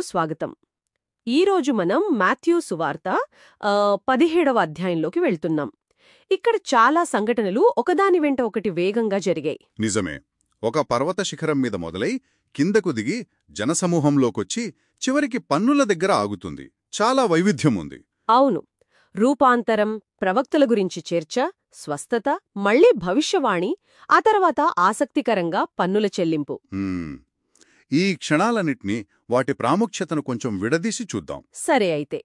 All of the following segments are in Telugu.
స్వాగతం. ఈరోజు మనం మాథ్యూ సువార్త 17వ అధ్యాయంలోకి వెళ్తున్నాం. ఇక్కడ చాలా సంఘటనలు ఒకదాని వెంట ఒకటి వేగంగా జరిగాయి. నిజమే. ఒక పర్వత శిఖరం మీద మొదలై కిందకు దిగి జనసమూహంలోకొచ్చి చివరికి పన్నుల దగ్గర ఆగుతుంది. చాలా వైవిధ్యం ఉంది. అవును, రూపాంతరం, ప్రవక్తల గురించి చర్చ, స్వస్థత, మళ్లీ భవిష్యవాణి, ఆ తర్వాత ఆసక్తికరంగా పన్నుల చెల్లింపు. ఈ క్షణాలన్నిటినీ వాటి ప్రాముఖ్యతను కొంచెం విడదీసి చూద్దాం. సరే అయితే,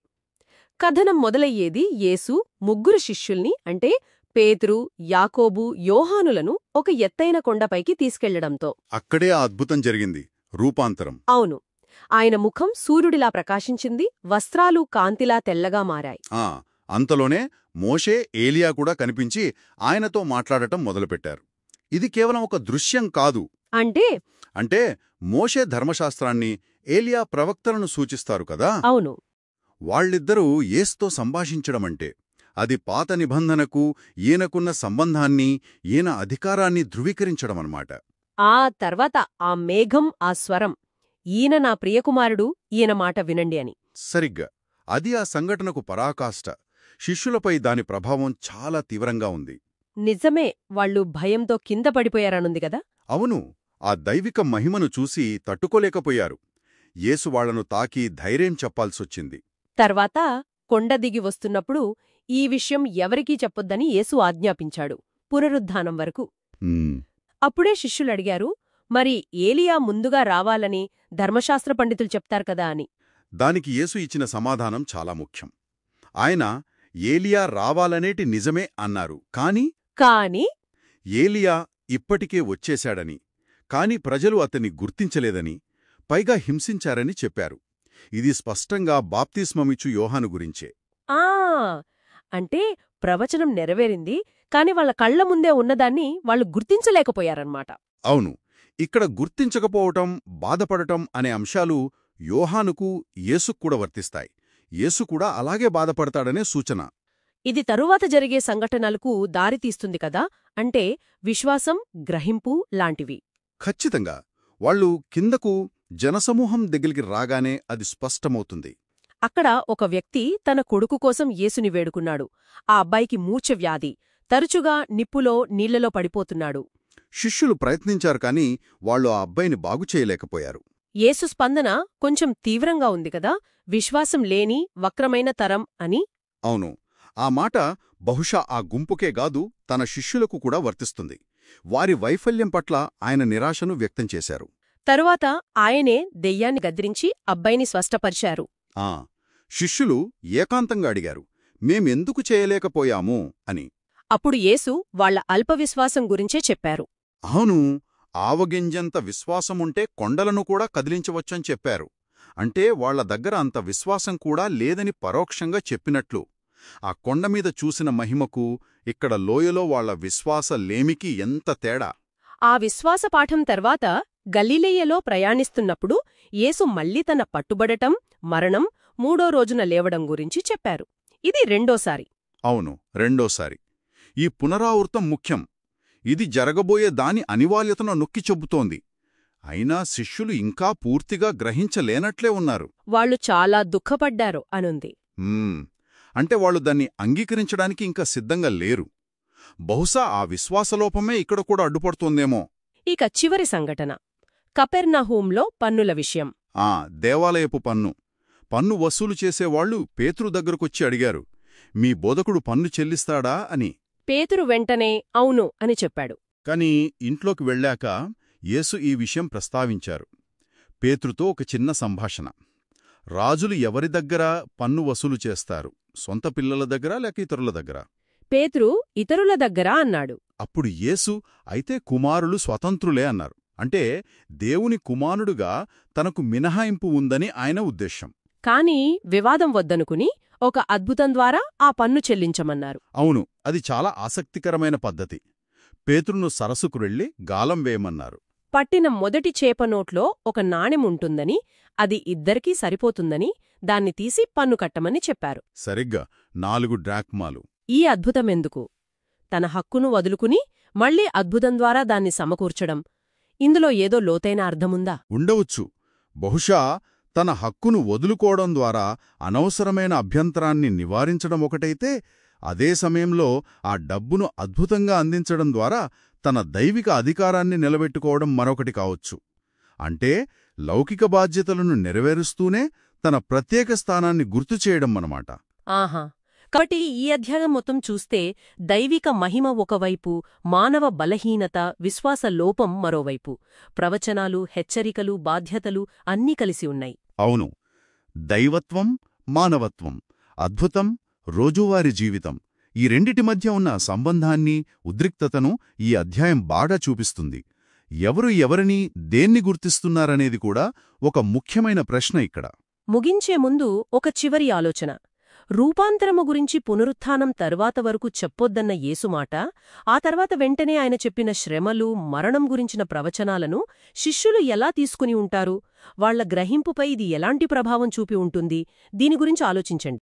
కథనం మొదలయ్యేది యేసు ముగ్గురు శిష్యుల్ని అంటే పేతురు, యాకోబు, యోహానులను ఒక ఎత్తైన కొండపైకి తీసుకెళ్లడంతో. అక్కడే ఆ అద్భుతం జరిగింది, రూపాంతరం. అవును, ఆయన ముఖం సూర్యుడిలా ప్రకాశించింది, వస్త్రాలు కాంతిలా తెల్లగా మారాయి. అంతలోనే మోషే, ఏలియా కూడా కనిపించి ఆయనతో మాట్లాడటం మొదలుపెట్టారు. ఇది కేవలం ఒక దృశ్యం కాదు. అంటే మోషే ధర్మశాస్త్రాన్ని, ఏలియా ప్రవక్తలను సూచిస్తారు కదా. అవును, వాళ్ళిద్దరూ యేసుతో సంభాషించడమంటే అది పాత నిబంధనకు ఈయనకున్న సంబంధాన్ని, ఈయన అధికారాన్ని ధృవీకరించడమన్నమాట. ఆ తర్వాత ఆ మేఘం, ఆ స్వరం, ఈయన నా ప్రియకుమారుడు, ఈయన మాట వినండి అని. సరిగ్గా అది ఆ సంఘటనకు పరాకాష్ట. శిష్యులపై దాని ప్రభావం చాలా తీవ్రంగా ఉంది. నిజమే, వాళ్ళు భయంతో కింద పడిపోయారనుంది కదా. అవును, ఆ దైవిక మహిమను చూసి తట్టుకోలేకపోయారు. యేసు వాళ్లను తాకి ధైర్యం చెప్పాల్సొచ్చింది. తర్వాత కొండ దిగి వస్తున్నప్పుడు ఈ విషయం ఎవరికీ చెప్పొద్దని యేసు ఆజ్ఞాపించాడు, పునరుద్ధానం వరకు. అప్పుడే శిష్యులడిగారు, మరి ఏలియా ముందుగా రావాలని ధర్మశాస్త్ర పండితులు చెప్తారు కదా అని. దానికి యేసు ఇచ్చిన సమాధానం చాలా ముఖ్యం. ఆయన ఏలియా రావాలనేటి నిజమే అన్నారు. కాని ఏలియా ఇప్పటికే వచ్చేశాడని, కాని ప్రజలు అతన్ని గుర్తించలేదని, పైగా హింసించారని చెప్పారు. ఇది స్పష్టంగా బాప్తిస్మమిచ్చు యోహాను గురించే. అంటే ప్రవచనం నెరవేరింది, కాని వాళ్ళ కళ్ల ముందే ఉన్నదాన్ని వాళ్ళు గుర్తించలేకపోయారన్నమాట. అవును, ఇక్కడ గుర్తించకపోవటం, బాధపడటం అనే అంశాలు యోహానుకు, యేసుక్కూడా వర్తిస్తాయి. యేసు కూడా అలాగే బాధపడతాడనే సూచన. ఇది తరువాత జరిగే సంఘటనలకు దారితీస్తుంది కదా, అంటే విశ్వాసం, గ్రహింపు లాంటివి. ఖచ్చితంగా. వాళ్ళు కిందకు జనసమూహం దగ్గరికి రాగానే అది స్పష్టమవుతుంది. అక్కడ ఒక వ్యక్తి తన కొడుకు కోసం యేసుని వేడుకున్నాడు. ఆ అబ్బాయికి మూర్ఛవ్యాధి, తరచుగా నిప్పులో, నీళ్లలో పడిపోతున్నాడు. శిష్యులు ప్రయత్నించారు కాని వాళ్ళు ఆ అబ్బాయిని బాగుచేయలేకపోయారు. యేసు స్పందన కొంచెం తీవ్రంగా ఉంది కదా, విశ్వాసం లేని వక్రమైన తరం అని. అవును, ఆ మాట బహుశా ఆ గుంపుకే గాదు, తన శిష్యులకు కూడా వర్తిస్తుంది. వారి వైఫల్యం పట్ల ఆయన నిరాశను వ్యక్తం చేశారు. తరువాత ఆయనే దెయ్యాన్ని గద్రించి అబ్బాయిని స్వస్థపరిచారు. శిష్యులు ఏకాంతంగా అడిగారు, మేమెందుకు చేయలేకపోయాము అని. అప్పుడు యేసు వాళ్ల అల్పవిశ్వాసం గురించే చెప్పారు. అవును, ఆవగింజంత విశ్వాసముంటే కొండలను కూడా కదిలించవచ్చని చెప్పారు. అంటే వాళ్ల దగ్గర అంత విశ్వాసం కూడా లేదని పరోక్షంగా చెప్పినట్లు. ఆ కొండమీద చూసిన మహిమకు, ఇక్కడ లోయలో వాళ్ల విశ్వాస లేమికి ఎంత తేడా. ఆ విశ్వాసపాఠం తర్వాత గలిలయలో ప్రయాణిస్తున్నప్పుడు యేసు మళ్లీ తన పట్టుబడటం, మరణం, 3వ రోజున లేవడం గురించి చెప్పారు. ఇది రెండోసారి. అవును, రెండోసారి. ఈ పునరావృతం ముఖ్యం. ఇది జరగబోయే దాని అనివార్యతను నొక్కి చెబుతోంది. అయినా శిష్యులు ఇంకా పూర్తిగా గ్రహించలేనట్లే ఉన్నారు. వాళ్లు చాలా దుఃఖపడ్డారు అనుంది. అంటే వాళ్ళు దాన్ని అంగీకరించడానికి ఇంకా సిద్ధంగా లేరు. బహుశా ఆ విశ్వాసలోపమే ఇక్కడ కూడా అడ్డుపడుతోందేమో. ఇక చివరి సంఘటన, కపెర్నహూంలో పన్నుల విషయం. దేవాలయపు పన్ను వసూలు చేసేవాళ్లు పేతురు దగ్గరకొచ్చి అడిగారు, మీ బోధకుడు పన్ను చెల్లిస్తాడా అని. పేతురు వెంటనే అవును అని చెప్పాడు. కాని ఇంట్లోకి వెళ్ళాక యేసు ఈ విషయం ప్రస్తావించారు. పేతురుతో ఒక చిన్న సంభాషణ. రాజులు ఎవరి దగ్గర పన్ను వసూలు చేస్తారు, సొంత పిల్లల దగ్గర లేక ఇతరుల దగ్గర? పేతురు ఇతరుల దగ్గర అన్నాడు. అప్పుడు యేసు అయితే కుమారులు స్వతంత్రులే అన్నారు. అంటే దేవుని కుమారుడుగా తనకు మినహాయింపు ఉందని ఆయన ఉద్దేశం. కాని వివాదం వద్దనుకుని ఒక అద్భుతం ద్వారా ఆ పన్ను చెల్లించమన్నారు. అవును, అది చాలా ఆసక్తికరమైన పద్ధతి. పేతురును సరస్సుకు వెళ్లి గాలం వేయమన్నారు. పట్టిన మొదటి చేపనోట్లో ఒక నాణెముంటుందని, అది ఇద్దరికీ సరిపోతుందని, దాన్ని తీసి పన్ను కట్టమని చెప్పారు. సరిగ్గా 4 డ్రాక్మాలు. ఈ అద్భుతమెందుకు? తన హక్కును వదులుకుని మళ్లీ అద్భుతం ద్వారా దాన్ని సమకూర్చడం, ఇందులో ఏదో లోతైన అర్థముందా? ఉండవచ్చు. బహుశా తన హక్కును వదులుకోవడం ద్వారా అనవసరమైన అభ్యంతరాన్ని నివారించడం ఒకటైతే, అదే సమయంలో ఆ డబ్బును అద్భుతంగా అందించడం ద్వారా తన దైవిక అధికారాన్ని నిలబెట్టుకోవడం మరొకటి కావచ్చు. అంటే లౌకిక బాధ్యతలను నెరవేరుస్తూనే తన ప్రత్యేక స్థానాన్ని గుర్తుచేయడం అన్నమాట. ఆహా. కాబట్టి ఈ అధ్యాయం మొత్తం చూస్తే దైవిక మహిమ ఒకవైపు, మానవ బలహీనత, విశ్వాస లోపం మరోవైపు, ప్రవచనాలు, హెచ్చరికలు, బాధ్యతలు అన్నీ కలిసి ఉన్నాయి. అవును. దైవత్వం, మానవత్వం, అద్భుతం, రోజువారీ జీవితం, ఈ రెండిటి మధ్య ఉన్న సంబంధాన్ని, ఉద్రిక్తతను ఈ అధ్యాయం బాగా చూపిస్తుంది. ఎవరు ఎవరిని, దేన్ని గుర్తిస్తున్నారనేది కూడా ఒక ముఖ్యమైన ప్రశ్న ఇక్కడ. ముగించే ముందు ఒక చివరి ఆలోచన. రూపాంతరము గురించి పునరుత్థానం తర్వాత వరకు చెప్పొద్దన్న యేసుమాట, ఆ తర్వాత వెంటనే ఆయన చెప్పిన శ్రమలు, మరణం గురించిన ప్రవచనాలను శిష్యులు ఎలా తీసుకుని ఉంటారు? వాళ్ల గ్రహింపుపై ఇది ఎలాంటి ప్రభావం చూపి ఉంటుంది? దీని గురించి ఆలోచించండి.